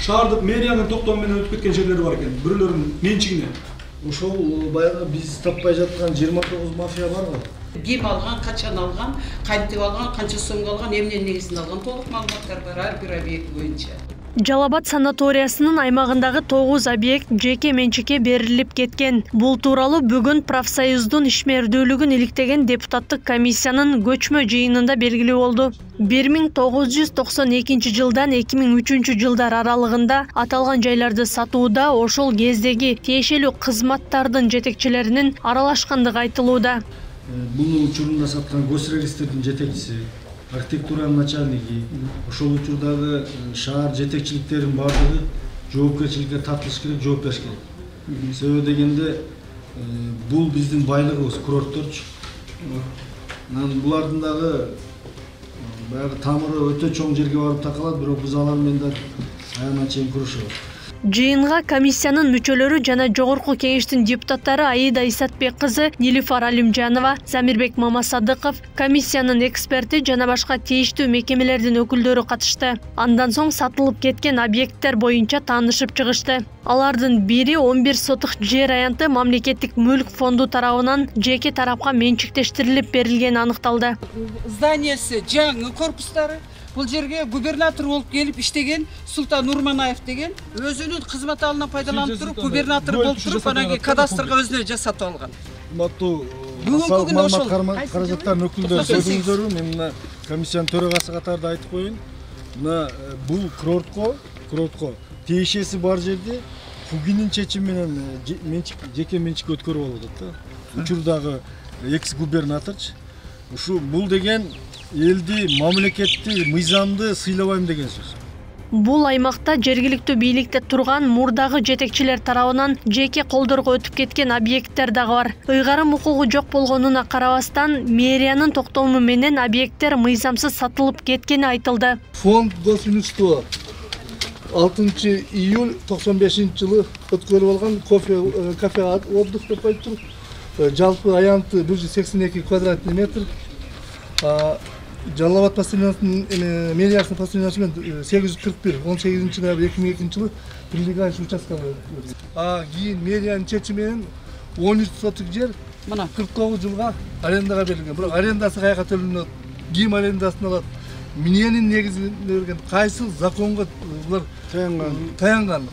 шаардык мэриянын токтому менен өтүп кеткен жерлери бар экен, бирөөлөрүнүн менчигине. Ошол баягы биз таппай жаткан 29 мафия бар го. Ким алган, качан алган, кантип алган, канча сомго алган, эмненин негизинде алган толук маалыматтар бар ар бир объект боюнча. Жалал-Абад санаториясынын аймагындагы 9 объект жеке менчикке берилип кеткен. Бул тууралуу бүгүн профсоюздун ишмердүүлүгүн иликтеген депутаттык комиссиянын көчмө жыйынында белгилүү болду. 1992 жылдан 2003 жылдар аралыгында аталган жайларды сатууда ошол кездеги тиешелүү кызматтардын жетекчилеринин аралашкандыгы айтылууда. Бул учурунда саткан госрегистрдин жетекчиси, архитектуранын начальниги, ошол учурдагы шаар жетекчиликтеринин бардыгы жоопкерчиликке тартылыш керек, жооп бериш керек. Себеби дегенде бул биздин байлыгыбыз, курортторчу. Булардын дагы баягы тамыры өтө чоң жерге барып такалат, бирок биз алар менен аянтча чейин күрөшөбүз. Жыйынга комиссиянын мүчөлөрү жана жогорку кеңештин депутаттары Аида Исатбек кызы, Нилифар Алимжанова, Замирбек Мамасадыков, комиссиянын эксперти жана башка тийиштүү мекемелердин өкүлдөрү катышты. Андан соң сатылып кеткен объекттер боюнча таанышып чыгышты. Алардын бири 11 сотук жер аянты мамлекеттик мүлк фонду тарабынан жеке тарапка менчиктештирилип берилгени аныкталды. Зданиясы, жаңы корпустары бул жерге губернатор болуп келип иштеген Султан Нурманаев деген өзүнүн кызмат алынан пайдаланып туруп, губернатор болуп туруп, анан кадастрга өзүнө жасатып алган. Бүгүнкү күнү ошол каражаттардын өкүлдөрү сөзүңүздөрбү, мен мына комиссиянын төрагасы катарында айтып коеюн. Мына бул курортко тиешеси бар жерде ФУГИнин чечими менен жеке менчик өткөрүп алып атат да. Учурдагы экс-губернаторчу. Ушу бул деген элди, мамлекетти, мыйзамды сыйлабайм деген сөз. Бул аймакта жергиликтүү бийликте турган мурдагы жетекчилер тарабынан жеке колдорго өтүп кеткен объекттер дагы бар. Ыйгарым укугу жок болгонуна карабастан, мэриянын токтому менен объекттер мыйзамсыз сатылып кеткени айтылды. Фонд госимущества 6 июль 95 жылы өткөрүп алган кафе отдых деп айтып туруп, жалпы аянты 182 квадратный метр. Жалал-Абад постоянныйсынын мэриясынын постоянныйсынын 841, 18 ноябрь 2002 жылы прилегающий участкага берилген. Кийин мэриянын чечими менен 13 сотук жер 49 жылга арендага берилген. Бирок арендасы каяка төлөнөт? Ким арендасын алат? Эмненин негизинде берген? Кайсы законго булар таянган?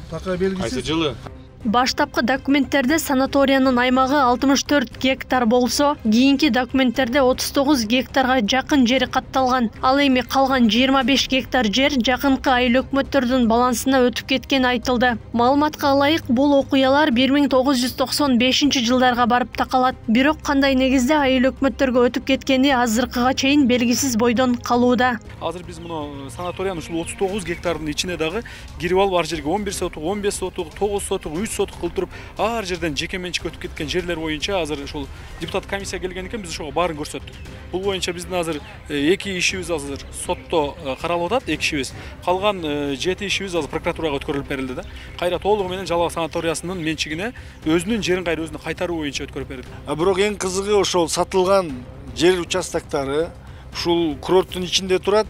Пока белгисиз. Кайсы жылы? Баштапкы документтерде санаториянын аймагы 64 гектар болсо, кийинки документтерде 39 гектарга жакын жери катталган. Ал эми калган 25 гектар жер жакынкы айыл өкмөттөрдүн балансына өтүп кеткени айтылды. Маалыматка ылайык, бул окуялар 1995 жылдарга барып такалат. Бирок кандай негизде айыл өкмөттөргө өтүп кеткени азыркыга чейин белгисиз бойдон калууда. Азыр биз муну санаториянын ушул 39 гектардын ичине дагы кирип алып ар жерге 11 сотук, 15 сотук, 9 сотук, 3 сотук кылып туруп, ар жерден жеке менчик өтүп кеткен жерлер боюнча азыр ушул депутат комиссия келген экен, биз ошого баарын көрсөттүк. Бул боюнча биздин азыр 2 ишибиз азыр сотто каралып атат, 2 ишибиз. Калган 7 ишибиз азыр прокуратурага өткөрүлүп берилди да. Кайра толугу менен Жалал-Абад санаториясынын менчигине өзүнүн жерин кайра өзүнө кайтаруу боюнча өткөрүп берилди. Бирок эң кызыгы ошол сатылган жер участоктары ушул курорттун ичинде турат.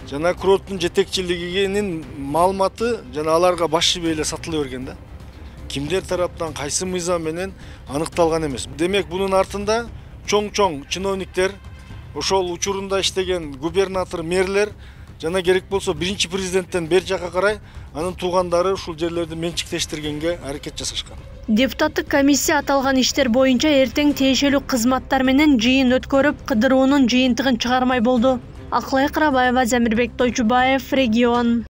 Жана курорттун жетекчилигинин маалыматы жана аларга башчы эле сатыла берген да. Кимдер тараптан кайсы мыйзам менен аныкталган эмес. Демек бунун артында чоң чиновниктер, ошол учурунда иштеген губернатор, мэрлер жана керек болсо биринчи президенттен бери жака карай анын туугандары ушул жерлерди менчиктештиргенге аракет жасашкан. Депутаттык комиссия аталган иштер боюнча эртең тиешелүү кызматтар менен жыйын өткөрүп, кыдыруунун жыйынтыгын чыгармай болду. Акылай Карабаева, Замирбек Тойчубаев, Регион.